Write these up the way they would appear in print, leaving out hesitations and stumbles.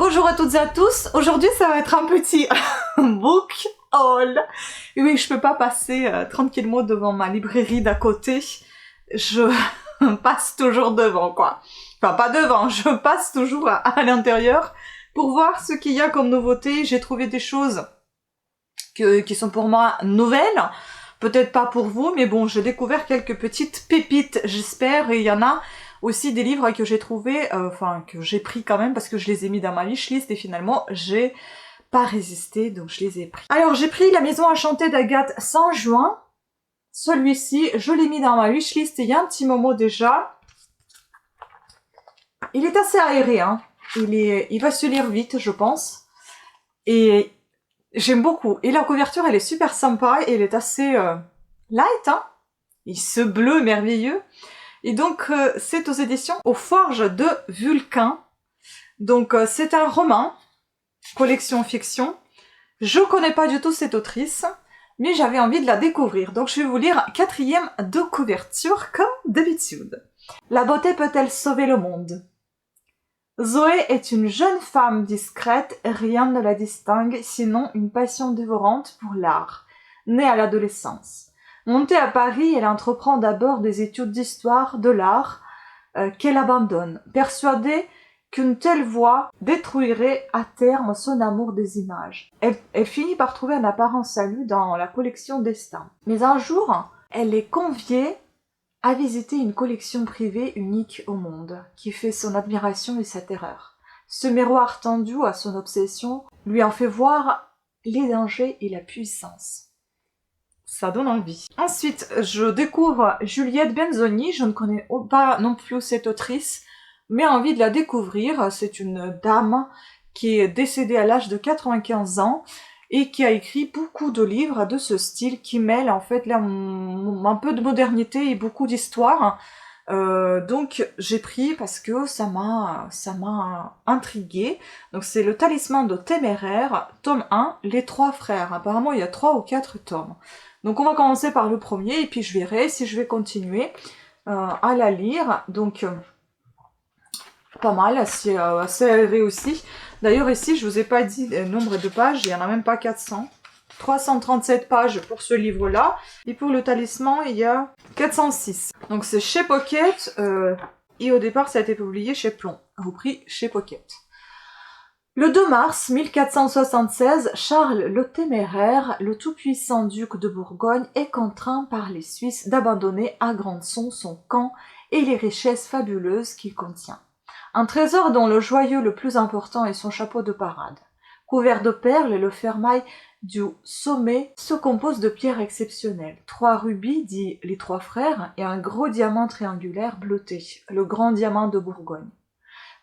Bonjour à toutes et à tous, aujourd'hui ça va être un petit book haul. Oui, je peux pas passer tranquillement devant ma librairie d'à côté, je passe toujours devant quoi. Enfin pas devant, je passe toujours à l'intérieur pour voir ce qu'il y a comme nouveauté. J'ai trouvé des choses qui sont pour moi nouvelles, peut-être pas pour vous, mais bon, j'ai découvert quelques petites pépites, j'espère, et il y en a aussi des livres que j'ai trouvé, que j'ai pris quand même parce que je les ai mis dans ma wishlist et finalement j'ai pas résisté, donc je les ai pris. Alors j'ai pris La Maison Enchantée d'Agathe Saint-Juin. Celui-ci, je l'ai mis dans ma wishlist il y a un petit moment déjà. Il est assez aéré, hein. Il va se lire vite, je pense. Et j'aime beaucoup. Et la couverture, elle est super sympa et elle est assez light, hein. Et ce bleu merveilleux. Et donc, c'est aux éditions Aux Forges de Vulcain. Donc, c'est un roman, collection fiction. Je connais pas du tout cette autrice, mais j'avais envie de la découvrir. Donc, je vais vous lire 4e de couverture, comme d'habitude. La beauté peut-elle sauver le monde? Zoé est une jeune femme discrète, rien ne la distingue, sinon une passion dévorante pour l'art, née à l'adolescence. Montée à Paris, elle entreprend d'abord des études d'histoire de l'art qu'elle abandonne, persuadée qu'une telle voie détruirait à terme son amour des images. Elle finit par trouver un apparent salut dans la collection d'Estaing. Mais un jour, elle est conviée à visiter une collection privée unique au monde, qui fait son admiration et sa terreur. Ce miroir tendu à son obsession lui en fait voir les dangers et la puissance. Ça donne envie. Ensuite, je découvre Juliette Benzoni. Je ne connais pas non plus cette autrice, mais envie de la découvrir. C'est une dame qui est décédée à l'âge de 95 ans et qui a écrit beaucoup de livres de ce style qui mêle en fait là, un peu de modernité et beaucoup d'histoire. Donc j'ai pris parce que ça m'a intriguée. Donc c'est Le Talisman de Téméraire, tome 1, Les Trois Frères. Apparemment il y a 3 ou 4 tomes. Donc on va commencer par le premier et puis je verrai si je vais continuer à la lire. Donc pas mal, assez aéré aussi. D'ailleurs ici je vous ai pas dit le nombre de pages, il y en a même pas 400. 337 pages pour ce livre-là. Et pour Le Talisman, il y a 406. Donc c'est chez Pocket. Et au départ, ça a été publié chez Plomb. Repris chez Pocket. Le 2 mars 1476, Charles le Téméraire, le tout-puissant duc de Bourgogne, est contraint par les Suisses d'abandonner à Grandson son camp et les richesses fabuleuses qu'il contient. Un trésor dont le joyau le plus important est son chapeau de parade. Couvert de perles, le fermail du sommet se compose de pierres exceptionnelles. 3 rubis, dits les Trois Frères, et un gros diamant triangulaire bleuté, le grand diamant de Bourgogne.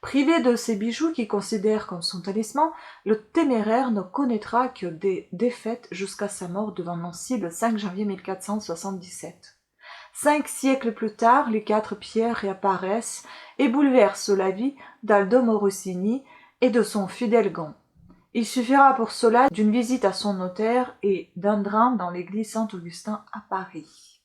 Privé de ces bijoux qu'il considère comme son talisman, le Téméraire ne connaîtra que des défaites jusqu'à sa mort devant Nancy le 5 janvier 1477. 5 siècles plus tard, les 4 pierres réapparaissent et bouleversent la vie d'Aldo Morosini et de son fidèle Gon. Il suffira pour cela d'une visite à son notaire et d'un drame dans l'église Saint-Augustin à Paris.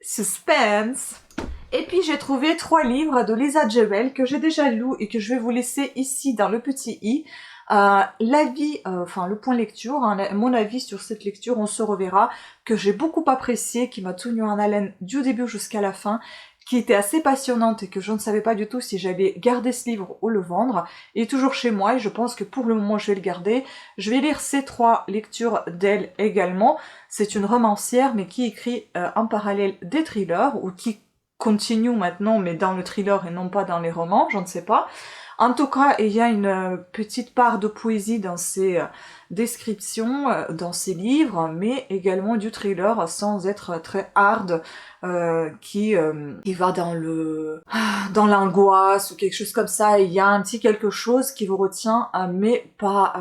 Suspense! Et puis j'ai trouvé 3 livres de Lisa Jewell que j'ai déjà lus et que je vais vous laisser ici dans le petit i. Le point lecture, hein, mon avis sur cette lecture, on se reverra, que j'ai beaucoup apprécié, qui m'a tenu en haleine du début jusqu'à la fin, qui était assez passionnante et que je ne savais pas du tout si j'allais garder ce livre ou le vendre. Il est toujours chez moi et je pense que pour le moment je vais le garder. Je vais lire ces 3 lectures d'elle également. C'est une romancière mais qui écrit en parallèle des thrillers ou qui continue maintenant mais dans le thriller et non pas dans les romans, je ne sais pas. En tout cas, il y a une petite part de poésie dans ses descriptions, dans ses livres, mais également du thriller sans être très hard, qui va dans l'angoisse ou quelque chose comme ça. Il y a un petit quelque chose qui vous retient, mais pas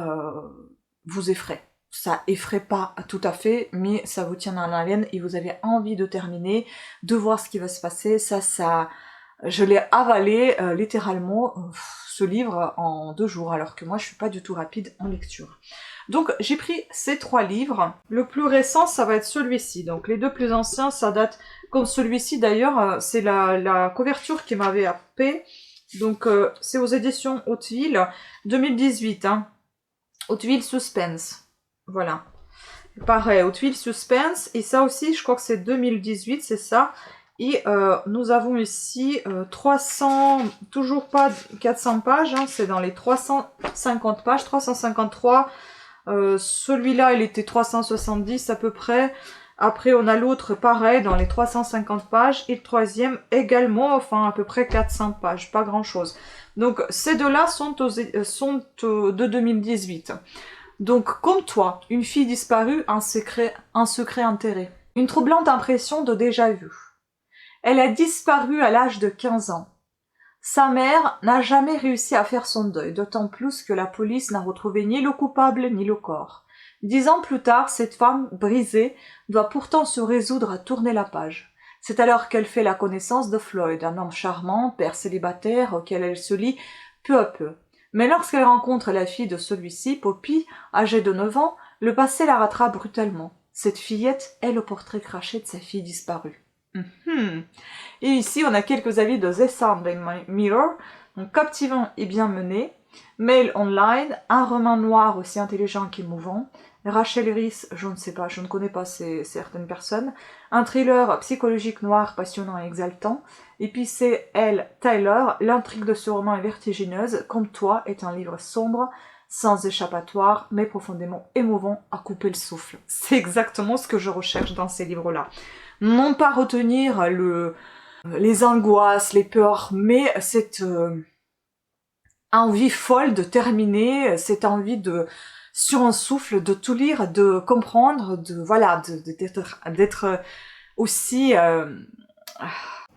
vous effraie. Ça effraie pas tout à fait, mais ça vous tient dans l'haleine et vous avez envie de terminer, de voir ce qui va se passer. Je l'ai avalé littéralement ce livre en 2 jours, alors que moi je suis pas du tout rapide en lecture. Donc j'ai pris ces 3 livres. Le plus récent, ça va être celui-ci. Donc les 2 plus anciens, ça date comme celui-ci d'ailleurs. C'est la couverture qui m'avait happé. Donc, c'est aux éditions Hauteville, 2018, hein. Hauteville Suspense. Voilà. Pareil, Hauteville Suspense. Et ça aussi, je crois que c'est 2018, c'est ça. Et nous avons ici 300, toujours pas 400 pages, hein, c'est dans les 350 pages, 353. Celui-là, il était 370 à peu près. Après, on a l'autre, pareil, dans les 350 pages. Et le troisième également, enfin, à peu près 400 pages, pas grand-chose. Donc, ces deux-là sont, de 2018. Donc, comme toi, une fille disparue, un secret enterré. Une troublante impression de déjà-vu. Elle a disparu à l'âge de 15 ans. Sa mère n'a jamais réussi à faire son deuil, d'autant plus que la police n'a retrouvé ni le coupable ni le corps. 10 ans plus tard, cette femme, brisée, doit pourtant se résoudre à tourner la page. C'est alors qu'elle fait la connaissance de Floyd, un homme charmant, père célibataire, auquel elle se lie peu à peu. Mais lorsqu'elle rencontre la fille de celui-ci, Poppy, âgée de 9 ans, le passé la rattrape brutalement. Cette fillette est le portrait craché de sa fille disparue. Et ici, on a quelques avis de The Sounding Mirror, donc captivant et bien mené. Mail Online, un roman noir aussi intelligent qu'émouvant. Rachel Rhys, je ne sais pas, je ne connais pas certaines personnes. Un thriller psychologique noir, passionnant et exaltant. Et puis c'est Elle, Tyler, l'intrigue de ce roman est vertigineuse, comme toi, est un livre sombre, sans échappatoire, mais profondément émouvant à couper le souffle. C'est exactement ce que je recherche dans ces livres-là. Non pas retenir les angoisses, les peurs, mais cette envie folle de terminer, cette envie de, sur un souffle, de tout lire, de comprendre, d'être aussi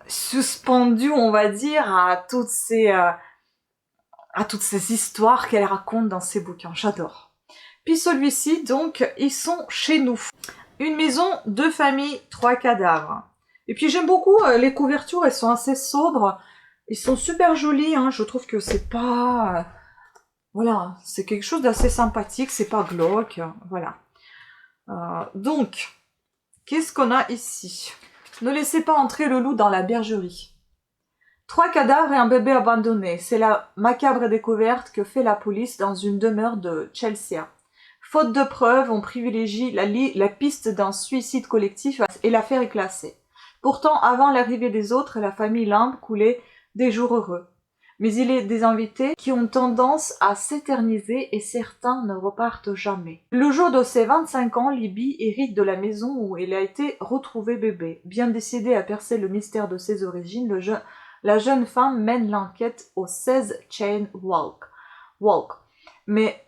suspendu, on va dire, à toutes ces histoires qu'elle raconte dans ses bouquins. J'adore. Puis celui-ci, donc, ils sont chez nous. Une maison, 2 familles, 3 cadavres. Et puis j'aime beaucoup les couvertures, elles sont assez sobres. Ils sont super jolis, hein. Je trouve que c'est pas... voilà, c'est quelque chose d'assez sympathique, c'est pas glauque, voilà. Donc, qu'est-ce qu'on a ici? Ne laissez pas entrer le loup dans la bergerie. 3 cadavres et un bébé abandonné. C'est la macabre découverte que fait la police dans une demeure de Chelsea. Faute de preuves, on privilégie la piste d'un suicide collectif et l'affaire est classée. Pourtant, avant l'arrivée des autres, la famille Lamb coulait des jours heureux. Mais il est des invités qui ont tendance à s'éterniser et certains ne repartent jamais. Le jour de ses 25 ans, Libby hérite de la maison où elle a été retrouvée bébé. Bien décidée à percer le mystère de ses origines, la jeune femme mène l'enquête au 16 Chain Walk. Mais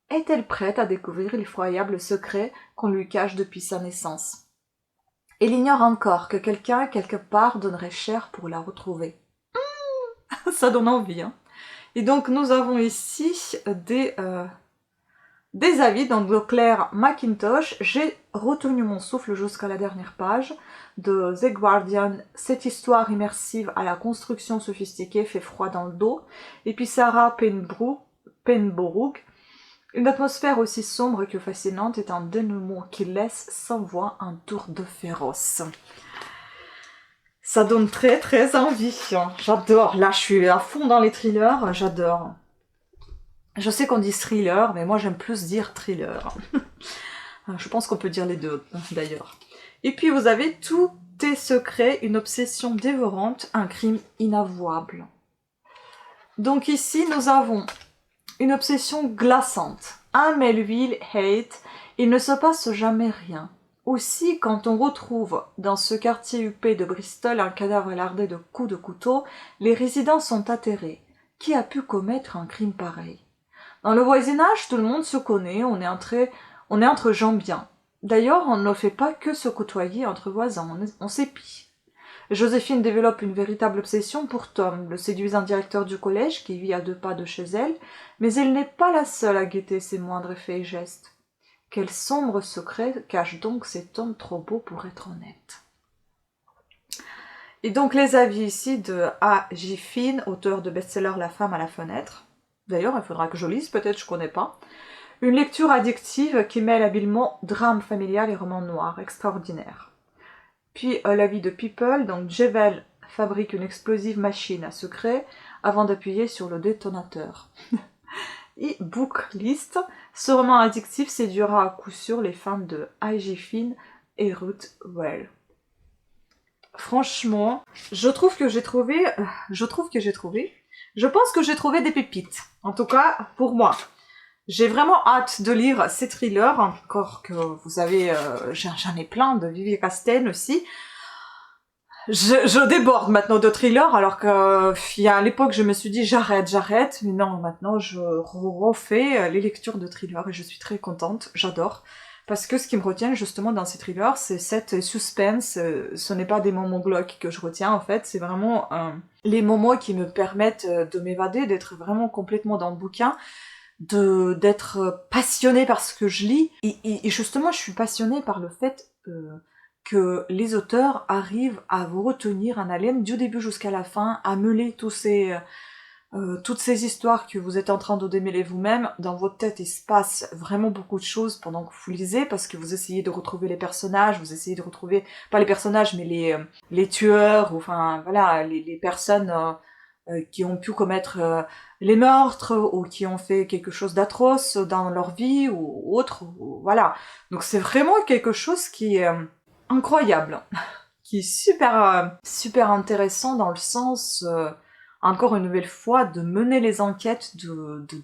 est-elle prête à découvrir l'effroyable secret qu'on lui cache depuis sa naissance? Elle ignore encore que quelqu'un, quelque part, donnerait cher pour la retrouver. Ça donne envie, hein. Et donc, nous avons ici des avis, donc de Claire McIntosh. J'ai retenu mon souffle jusqu'à la dernière page de The Guardian. Cette histoire immersive à la construction sophistiquée fait froid dans le dos. Et puis Sarah Penborough. Une atmosphère aussi sombre que fascinante est un dénouement qui laisse sans voix un tour de féroce. Ça donne très très envie. J'adore. Là, je suis à fond dans les thrillers. J'adore. Je sais qu'on dit thriller, mais moi j'aime plus dire thriller. Je pense qu'on peut dire les deux, d'ailleurs. Et puis vous avez Tout est secret, une obsession dévorante, un crime inavouable. Donc ici, nous avons une obsession glaçante. Un Melville hate, il ne se passe jamais rien. Aussi, quand on retrouve dans ce quartier huppé de Bristol un cadavre lardé de coups de couteau, les résidents sont atterrés. Qui a pu commettre un crime pareil? Dans le voisinage, tout le monde se connaît, on est entre gens bien. D'ailleurs, on ne fait pas que se côtoyer entre voisins, on s'épie. Joséphine développe une véritable obsession pour Tom, le séduisant directeur du collège qui vit à 2 pas de chez elle, mais elle n'est pas la seule à guetter ses moindres faits et gestes. Quel sombre secret cache donc cet homme trop beau pour être honnête? Et donc les avis ici de A.J. Finn, auteur de best-seller La femme à la fenêtre. D'ailleurs, il faudra que je lise, peut-être je connais pas. Une lecture addictive qui mêle habilement drame familial et roman noir, extraordinaire. Puis l'avis de People, donc Jevel fabrique une explosive machine à secret, avant d'appuyer sur le détonateur. Et Booklist, ce roman addictif séduira à coup sûr les fans de I.G. Finn et Ruth Well. Franchement, je pense que j'ai trouvé des pépites. En tout cas, pour moi. J'ai vraiment hâte de lire ces thrillers, encore que vous savez, j'en ai plein de Vivier Castel aussi. Je déborde maintenant de thrillers, alors que à l'époque je me suis dit j'arrête, mais non, maintenant je refais les lectures de thrillers et je suis très contente, j'adore. Parce que ce qui me retient justement dans ces thrillers, c'est cette suspense, ce n'est pas des moments glauques que je retiens en fait, c'est vraiment les moments qui me permettent de m'évader, d'être vraiment complètement dans le bouquin, d'être passionnée par ce que je lis, et justement je suis passionnée par le fait que les auteurs arrivent à vous retenir en haleine du début jusqu'à la fin, à meuler toutes ces histoires que vous êtes en train de démêler vous-même. Dans votre tête, il se passe vraiment beaucoup de choses pendant que vous lisez, parce que vous essayez de retrouver les personnages, vous essayez de retrouver, pas les personnages, mais les tueurs, ou enfin, voilà, les personnes qui ont pu commettre les meurtres, ou qui ont fait quelque chose d'atroce dans leur vie, ou autre, voilà. Donc c'est vraiment quelque chose qui est incroyable, qui est super intéressant dans le sens, encore une nouvelle fois, de mener les enquêtes,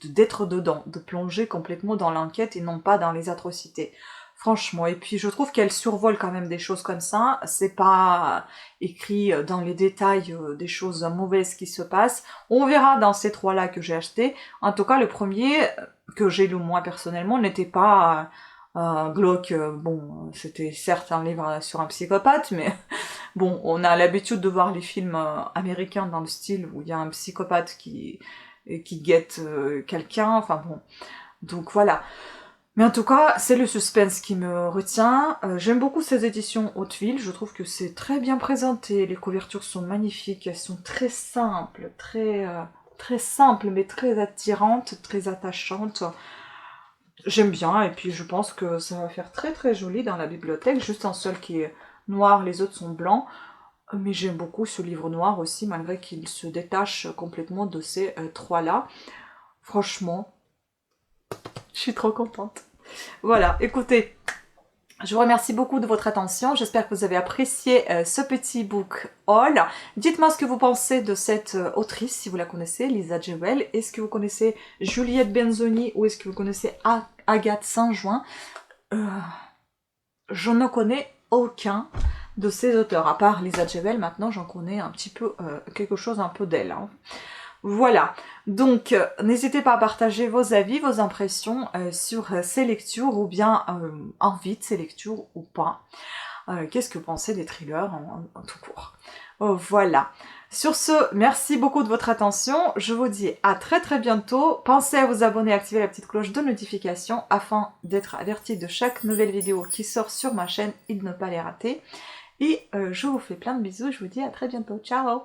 d'être dedans, de plonger complètement dans l'enquête et non pas dans les atrocités. Franchement, et puis je trouve qu'elle survole quand même des choses comme ça, c'est pas écrit dans les détails des choses mauvaises qui se passent. On verra dans ces trois-là que j'ai acheté. En tout cas, le premier, que j'ai lu moi personnellement, n'était pas glauque. Bon, c'était certes un livre sur un psychopathe, mais bon, on a l'habitude de voir les films américains dans le style où il y a un psychopathe qui guette quelqu'un, enfin bon. Donc voilà. Mais en tout cas, c'est le suspense qui me retient. J'aime beaucoup ces éditions Hauteville, je trouve que c'est très bien présenté, les couvertures sont magnifiques, elles sont très simples, très simples, mais très attirantes, très attachantes. J'aime bien, et puis je pense que ça va faire très joli dans la bibliothèque, juste un seul qui est noir, les autres sont blancs. Mais j'aime beaucoup ce livre noir aussi, malgré qu'il se détache complètement de ces trois-là. Franchement, je suis trop contente. Voilà, écoutez, je vous remercie beaucoup de votre attention. J'espère que vous avez apprécié ce petit book haul. Dites-moi ce que vous pensez de cette autrice, si vous la connaissez, Lisa Jewell. Est-ce que vous connaissez Juliette Benzoni ou est-ce que vous connaissez Agathe Saint-Jouin? Je ne connais aucun de ces auteurs. À part Lisa Jewell, maintenant j'en connais un petit peu, quelque chose un peu d'elle. Hein. Voilà, donc n'hésitez pas à partager vos avis, vos impressions sur ces lectures, ou bien envie de ces lectures ou pas. Qu'est-ce que vous pensez des thrillers en tout court. Voilà. Sur ce, merci beaucoup de votre attention, je vous dis à très bientôt. Pensez à vous abonner et activer la petite cloche de notification afin d'être averti de chaque nouvelle vidéo qui sort sur ma chaîne et de ne pas les rater. Et je vous fais plein de bisous, je vous dis à très bientôt, ciao!